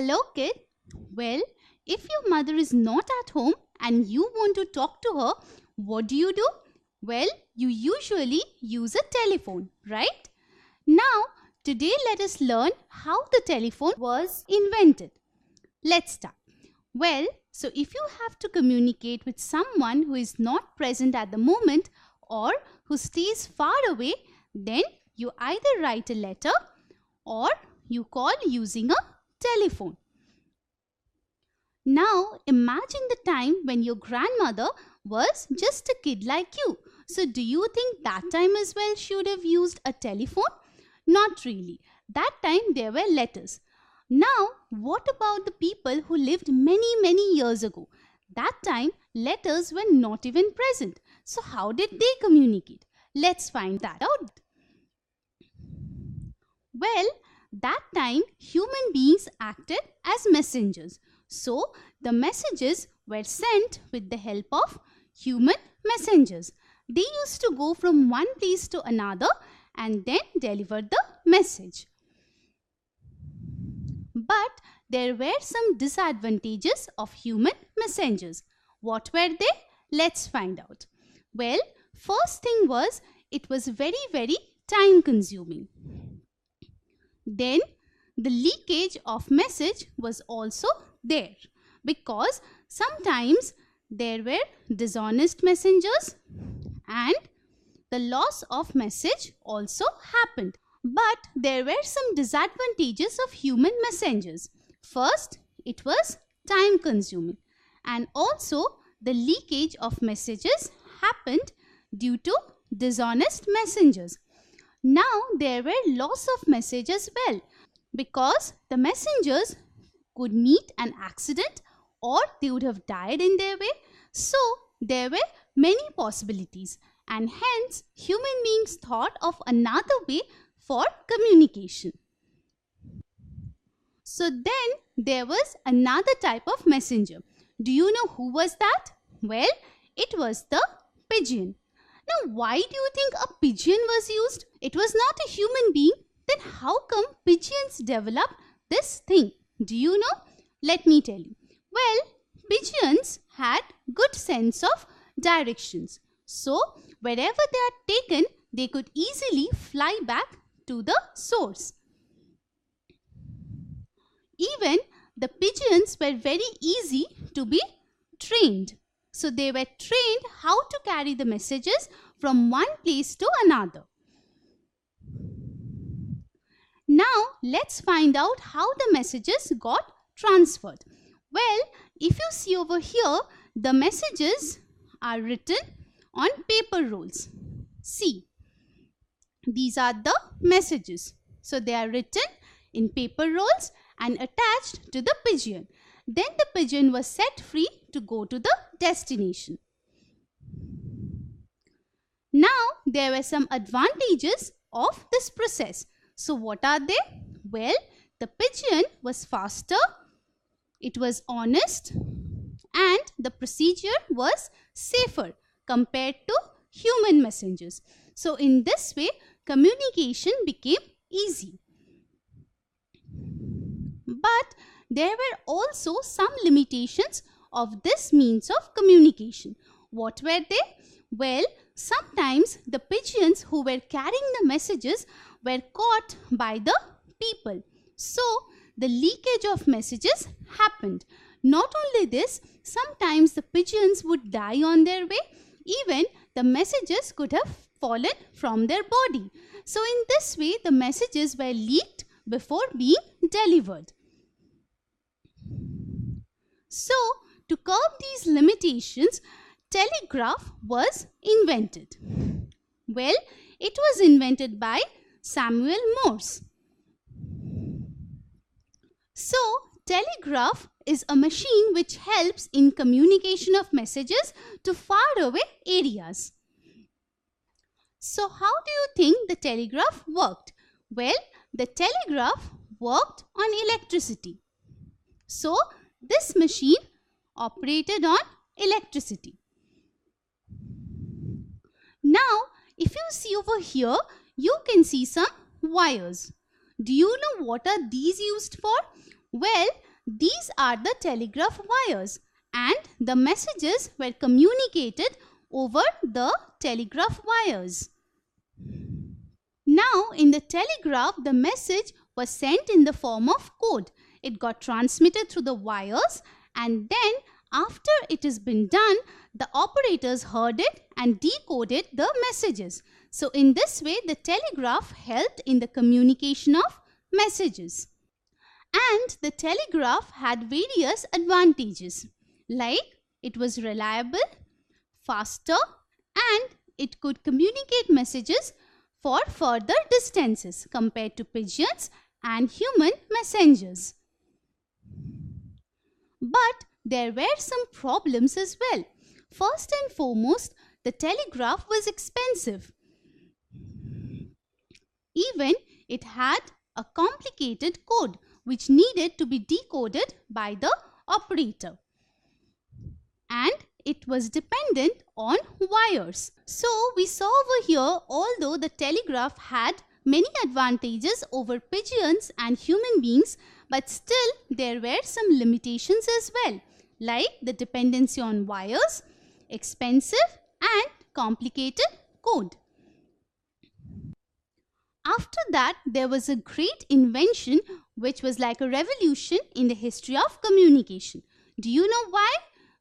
Hello, kid. Well, if your mother is not at home and you want to talk to her, what do? Well, you usually use a telephone, right? Now, today let us learn how the telephone was invented. Let's start. Well, so if you have to communicate with someone who is not present at the moment or who stays far away, then you either write a letter or you call using a telephone. Now imagine the time when your grandmother was just a kid like you. So do you think that time as well she would have used a telephone? Not really. That time there were letters. Now what about the people who lived many years ago? That time letters were not even present. So how did they communicate? Let's find that out. Well, that time human beings acted as messengers. So the messages were sent with the help of human messengers. They used to go from one place to another and then deliver the message. But there were some disadvantages of human messengers. What were they? Let's find out. Well, first thing was it was very time consuming. Then the leakage of message was also there because sometimes there were dishonest messengers and the loss of message also happened. But there were some disadvantages of human messengers. First, it was time consuming and also the leakage of messages happened due to dishonest messengers. Now there were loss of message as well because the messengers could meet an accident or they would have died in their way. So there were many possibilities and hence human beings thought of another way for communication. So then there was another type of messenger. Do you know who was that? Well, it was the pigeon. Now, why do you think a pigeon was used? It was not a human being. Then how come pigeons developed this thing? Do you know? Let me tell you. Well, pigeons had good sense of directions. So, wherever they are taken, they could easily fly back to the source. Even the pigeons were very easy to be trained. So they were trained how to carry the messages from one place to another. Now let's find out how the messages got transferred. Well, if you see over here, the messages are written on paper rolls. See, these are the messages. So they are written in paper rolls and attached to the pigeon. Then the pigeon was set free to go to the destination. Now there were some advantages of this process. So what are they? Well, the pigeon was faster, it was honest, and the procedure was safer compared to human messengers. So in this way, communication became easy. But there were also some limitations of this means of communication. What were they? Well, sometimes the pigeons who were carrying the messages were caught by the people. So, the leakage of messages happened. Not only this, sometimes the pigeons would die on their way. Even the messages could have fallen from their body. So, in this way, the messages were leaked before being delivered. So, to curb these limitations, telegraph was invented. Well, it was invented by Samuel Morse. So, telegraph is a machine which helps in communication of messages to far away areas. So, how do you think the telegraph worked? Well, the telegraph worked on electricity. So, this machine operated on electricity. Now, if you see over here, you can see some wires. Do you know what are these used for? Well, these are the telegraph wires and the messages were communicated over the telegraph wires. Now in the telegraph, the message was sent in the form of code. It got transmitted through the wires, and then after it has been done, the operators heard it and decoded the messages. So in this way, the telegraph helped in the communication of messages. And the telegraph had various advantages, like it was reliable, faster, and it could communicate messages for further distances compared to pigeons and human messengers. But there were some problems as well. First and foremost, the telegraph was expensive. Even it had a complicated code which needed to be decoded by the operator. And it was dependent on wires. So we saw over here, although the telegraph had many advantages over pigeons and human beings, but still there were some limitations as well, like the dependency on wires, expensive and complicated code. After that, there was a great invention which was like a revolution in the history of communication. Do you know why?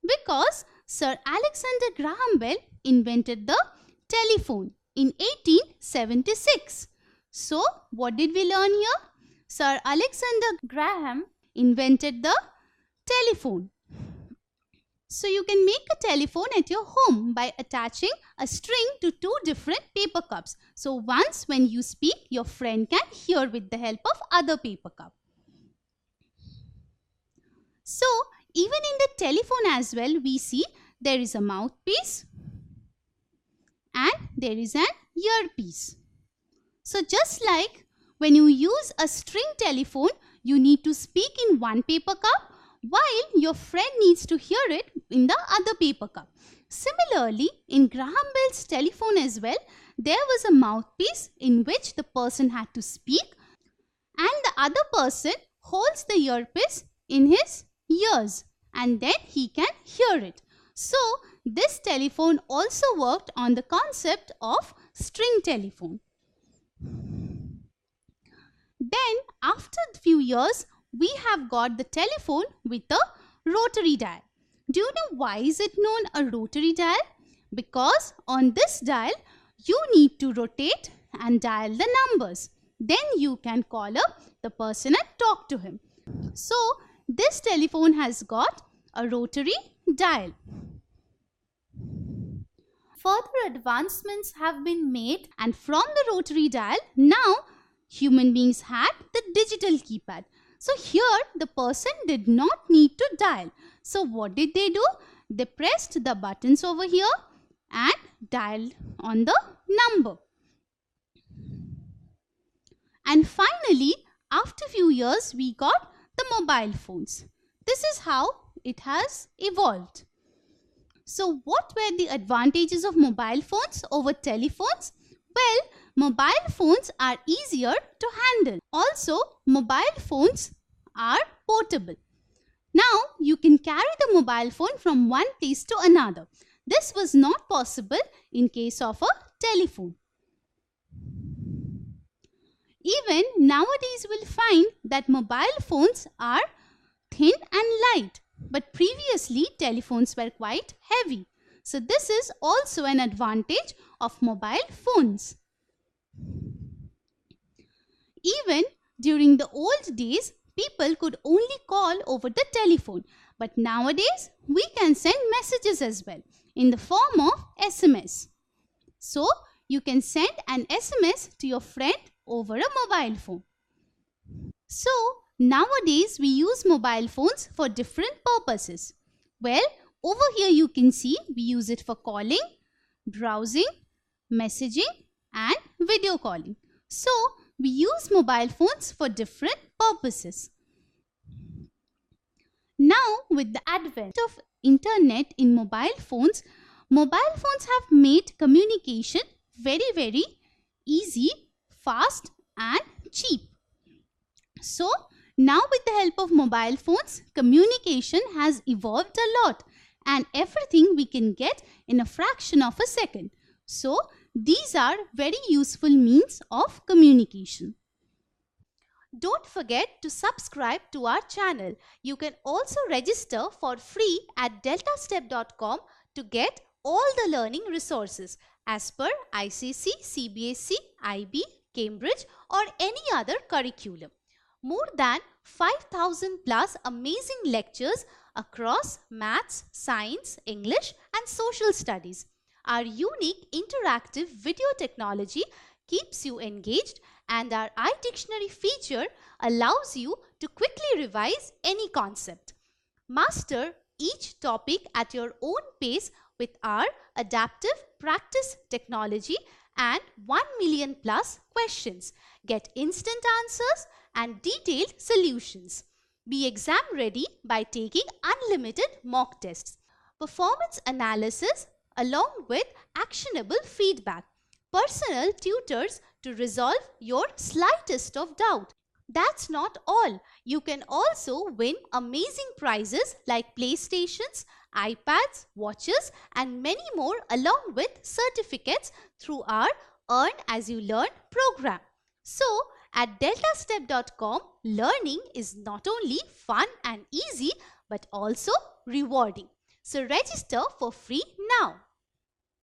Because Sir Alexander Graham Bell invented the telephone in 1876. So, what did we learn here? Sir Alexander Graham invented the telephone. So, you can make a telephone at your home by attaching a string to two different paper cups. So, once when you speak, your friend can hear with the help of other paper cup. So, even in the telephone as well, we see there is a mouthpiece and there is an earpiece. So, just like when you use a string telephone, you need to speak in one paper cup while your friend needs to hear it in the other paper cup. Similarly, in Graham Bell's telephone as well, there was a mouthpiece in which the person had to speak and the other person holds the earpiece in his ears and then he can hear it. So, this telephone also worked on the concept of string telephone. Then, after a few years, we have got the telephone with a rotary dial. Do you know why is it known a rotary dial? Because on this dial, you need to rotate and dial the numbers. Then you can call up the person and talk to him. So, this telephone has got a rotary dial. Further advancements have been made, and from the rotary dial, now human beings had the digital keypad. So here the person did not need to dial. So what did they do? They pressed the buttons over here and dialed on the number. And finally, after a few years, we got the mobile phones. This is how it has evolved. So what were the advantages of mobile phones over telephones? Well, mobile phones are easier to handle. Also, mobile phones are portable. Now, you can carry the mobile phone from one place to another. This was not possible in case of a telephone. Even nowadays, we'll find that mobile phones are thin and light. But previously, telephones were quite heavy. So, this is also an advantage of mobile phones. Even during the old days, people could only call over the telephone. But nowadays, we can send messages as well in the form of SMS. So, you can send an SMS to your friend over a mobile phone. So, nowadays, we use mobile phones for different purposes. Well, over here you can see we use it for calling, browsing, messaging and video calling. So, we use mobile phones for different purposes. Now, with the advent of internet in mobile phones have made communication very easy, fast and cheap. So, Now with the help of mobile phones, communication has evolved a lot and everything we can get in a fraction of a second. So these are very useful means of communication. Don't forget to subscribe to our channel. You can also register for free at deltastep.com to get all the learning resources as per ICC, CBSE, IB, Cambridge or any other curriculum. More than 5,000 plus amazing lectures across maths, science, English and social studies. Our unique interactive video technology keeps you engaged and our iDictionary feature allows you to quickly revise any concept. Master each topic at your own pace with our adaptive practice technology and 1 million plus questions. Get instant answers and detailed solutions. Be exam ready by taking unlimited mock tests. Performance analysis along with actionable feedback. Personal tutors to resolve your slightest of doubt. That's not all. You can also win amazing prizes like PlayStations, iPads, watches and many more along with certificates through our Earn As You Learn program. So, at deltastep.com, learning is not only fun and easy but also rewarding. So, register for free now.